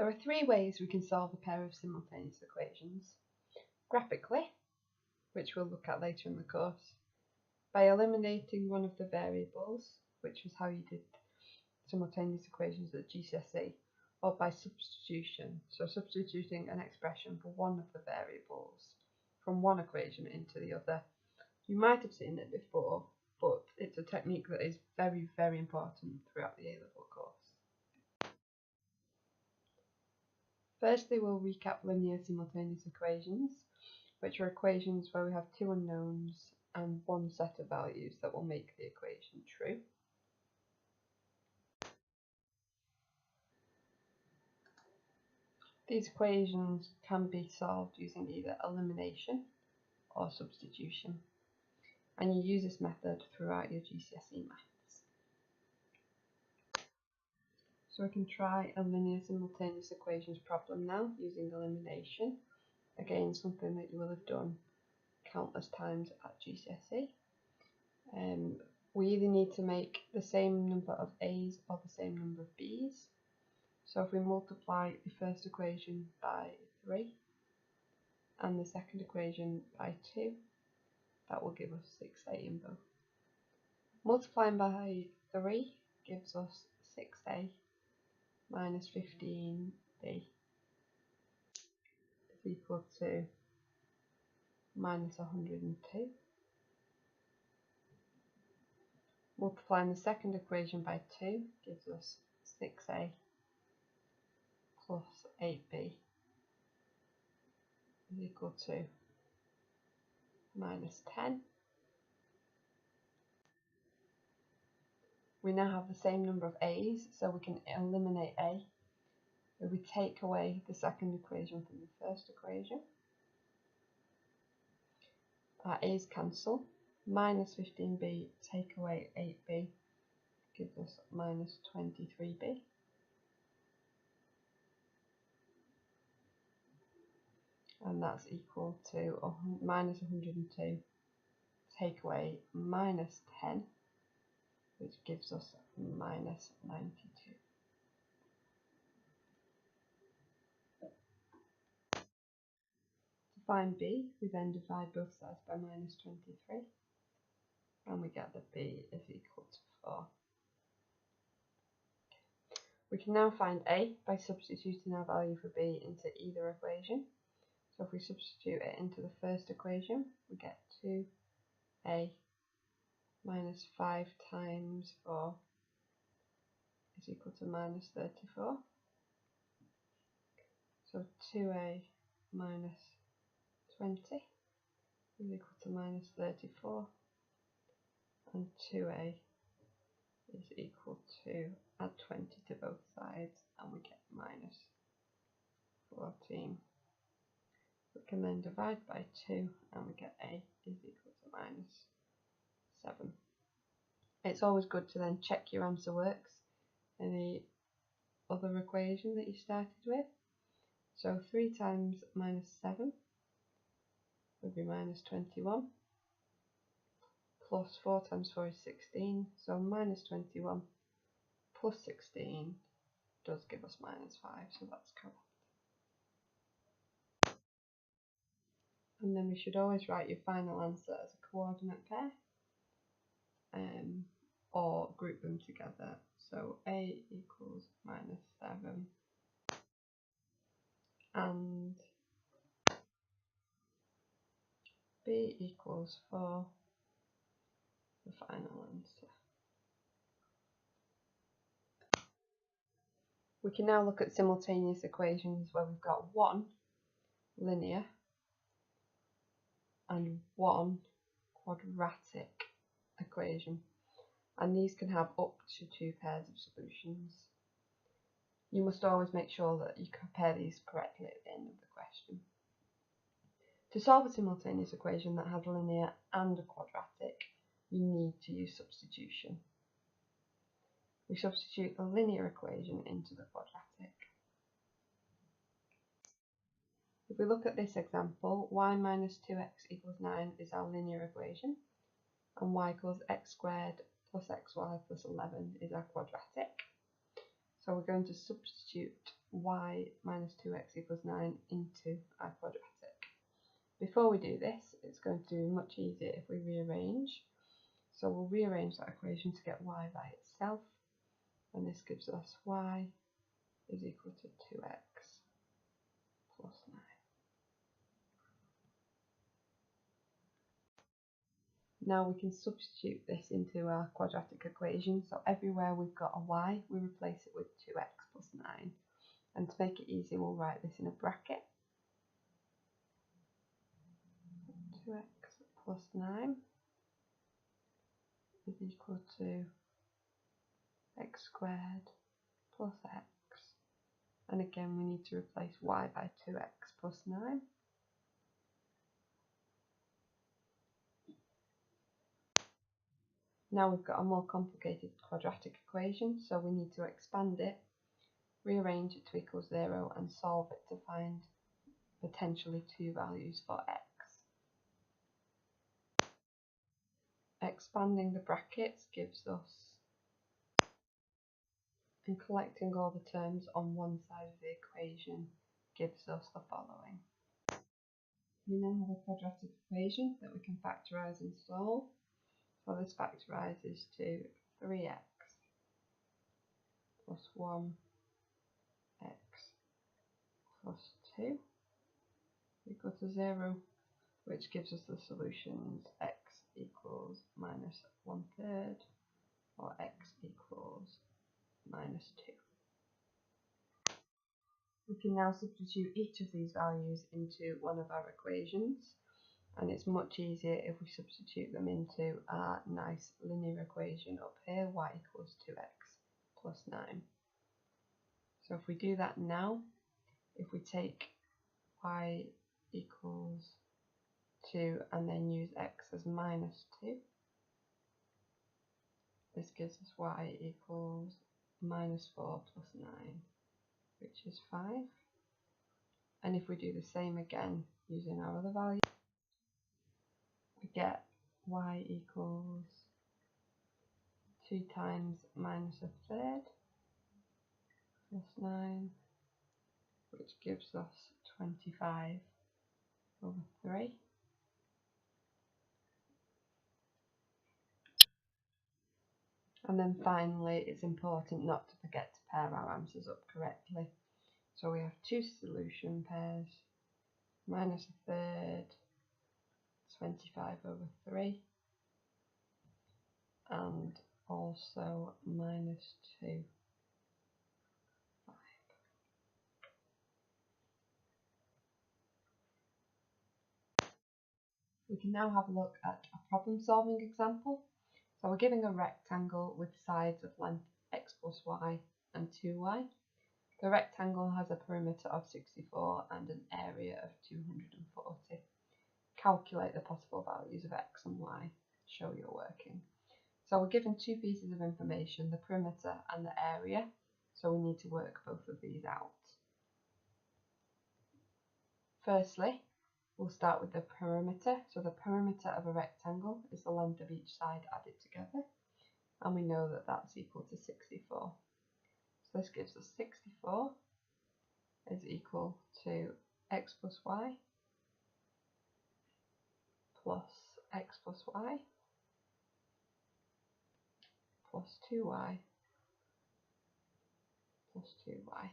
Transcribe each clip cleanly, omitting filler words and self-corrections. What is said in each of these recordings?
There are three ways we can solve a pair of simultaneous equations. Graphically, which we'll look at later in the course, by eliminating one of the variables, which is how you did simultaneous equations at GCSE, or by substitution, so substituting an expression for one of the variables from one equation into the other. You might have seen it before, but it's a technique that is very, very important throughout the A-level course. Firstly, we'll recap linear simultaneous equations, which are equations where we have two unknowns and one set of values that will make the equation true. These equations can be solved using either elimination or substitution, and you use this method throughout your GCSE maths. So we can try a linear simultaneous equations problem now using elimination. Again, something that you will have done countless times at GCSE. We either need to make the same number of A's or the same number of B's. So if we multiply the first equation by 3 and the second equation by 2, that will give us 6A in both. Multiplying by 3 gives us 6A minus 15B is equal to minus 102. Multiplying the second equation by 2 gives us 6A plus 8B is equal to minus 10. We now have the same number of A's, so we can eliminate A. If we take away the second equation from the first equation, our A's cancel. Minus 15B take away 8B gives us minus 23B. And that's equal to minus 102 take away minus 10, which gives us minus 92. To find B, we then divide both sides by minus 23, and we get that B is equal to 4. We can now find A by substituting our value for B into either equation. So if we substitute it into the first equation, we get 2A minus 5 times 4 is equal to minus 34. So 2A minus 20 is equal to minus 34, and 2A is equal to, add 20 to both sides, and we get minus 14. We can then divide by 2 and we get A is equal to minus 7. It's always good to then check your answer works in the other equation that you started with. So 3 times minus 7 would be minus 21, plus 4 times 4 is 16, so minus 21 plus 16 does give us minus 5, so that's correct. And then we should always write your final answer as a coordinate pair, or group them together. So A equals minus 7 and B equals 4, the final answer. We can now look at simultaneous equations where we've got one linear and one quadratic equation, and these can have up to 2 pairs of solutions. You must always make sure that you compare these correctly at the end of the question. To solve a simultaneous equation that has a linear and a quadratic, you need to use substitution. We substitute the linear equation into the quadratic. If we look at this example, y minus 2x equals 9 is our linear equation, and y equals x squared plus xy plus 11 is our quadratic. So we're going to substitute y minus 2x equals 9 into our quadratic. Before we do this, it's going to be much easier if we rearrange. So we'll rearrange that equation to get y by itself, and this gives us y is equal to 2x plus 9. Now we can substitute this into our quadratic equation. So everywhere we've got a y, we replace it with 2x plus 9. And to make it easy, we'll write this in a bracket. 2x plus 9 is equal to x squared plus x. And again, we need to replace y by 2x plus 9. Now we've got a more complicated quadratic equation, so we need to expand it, rearrange it to equal 0 and solve it to find potentially two values for x. Expanding the brackets gives us, and collecting all the terms on one side of the equation gives us the following. We now have a quadratic equation that we can factorise and solve. So this factorises to 3x plus 1x plus 2 equal to 0, which gives us the solutions x equals minus 1/3 or x equals minus 2. We can now substitute each of these values into one of our equations, and it's much easier if we substitute them into our nice linear equation up here, y equals 2x plus 9. So if we do that now, if we take y equals 2 and then use x as minus 2, this gives us y equals minus 4 plus 9, which is 5. And if we do the same again using our other value, we get y equals 2 times minus 1/3 plus 9, which gives us 25 over 3. And then finally, it's important not to forget to pair our answers up correctly. So we have two solution pairs, minus 1/3, 25 over 3, and also minus 2, 5. We can now have a look at a problem solving example. So we're given a rectangle with sides of length x plus y and 2y. The rectangle has a perimeter of 64 and an area of 240. Calculate the possible values of x and y. Show your working. So we're given two pieces of information, the perimeter and the area, so we need to work both of these out. Firstly, we'll start with the perimeter. So the perimeter of a rectangle is the length of each side added together, and we know that that's equal to 64. So this gives us 64 is equal to x plus y plus x plus y plus 2y plus 2y.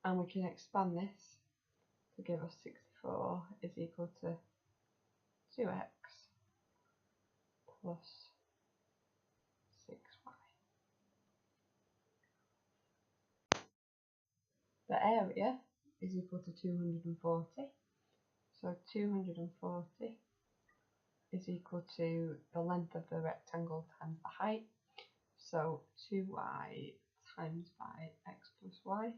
And we can expand this to give us 64 is equal to 2x plus 6y. The area is equal to 240. So 240 is equal to the length of the rectangle times the height. So 2y times by x plus y,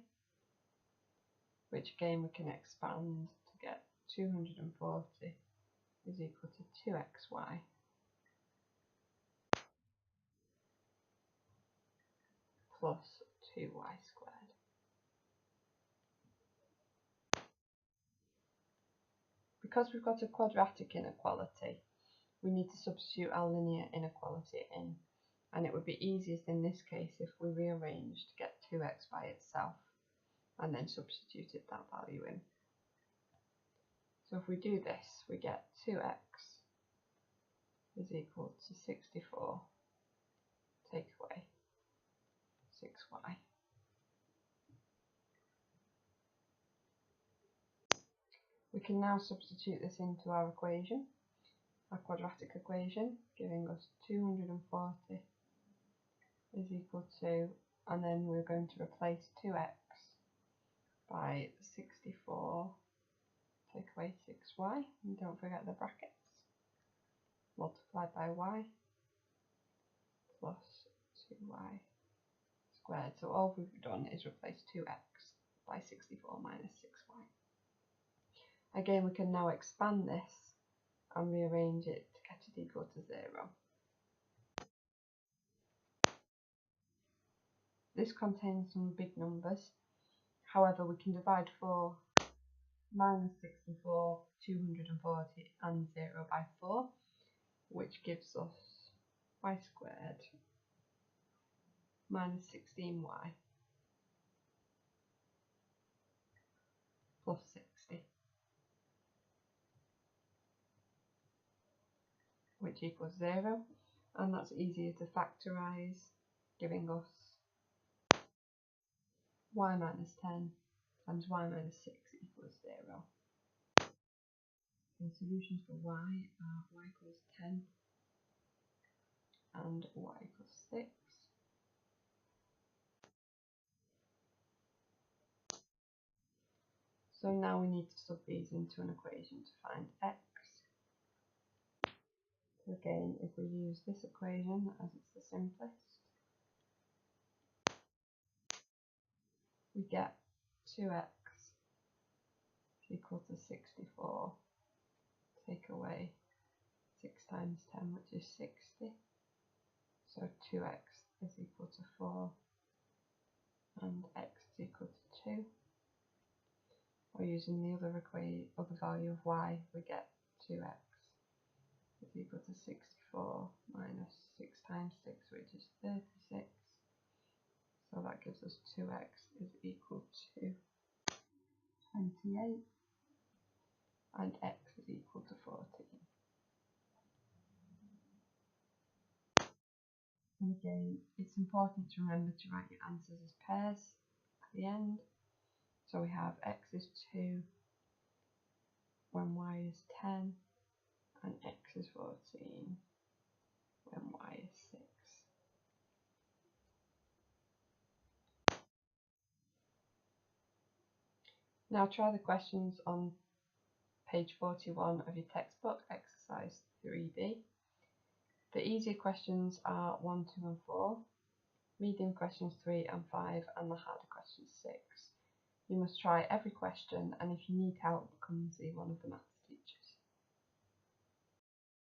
which again we can expand to get 240 is equal to 2xy plus 2y squared. Because we've got a quadratic inequality, we need to substitute our linear inequality in. and it would be easiest in this case if we rearranged to get 2x by itself and then substituted that value in. So if we do this, we get 2x is equal to 64, take away 6y. We can now substitute this into our equation, our quadratic equation, giving us 240 is equal to, and then we're going to replace 2x by 64, take away 6y, and don't forget the brackets, multiplied by y, plus 2y squared. So all we've done is replace 2x by 64 minus 6y. Again, we can now expand this and rearrange it to get it equal to 0. This contains some big numbers, however we can divide 4 minus 64, 240 and 0 by 4, which gives us y squared minus 16y plus 60, which equals 0, and that's easier to factorise, giving us y minus 10 times y minus 6 equals 0. And solutions for y are y equals 10 and y equals 6. So now we need to sub these into an equation to find x. So again, if we use this equation as it's the simplest, we get 2x equal to 64, take away 6 times 10, which is 60. So 2x is equal to 4 and x is equal to 2. Or using the other value of y, we get 2x is equal to 64 minus 6 times 6, which is 36. So that gives us 2x is equal to 28 and x is equal to 14. And again, it's important to remember to write your answers as pairs at the end. So we have x is 2 when y is 10 and x is 14 when y is 6. Now try the questions on page 41 of your textbook, exercise 3b. The easier questions are 1, 2 and 4, medium questions 3 and 5, and the harder questions 6. You must try every question, and if you need help, come and see one of the maths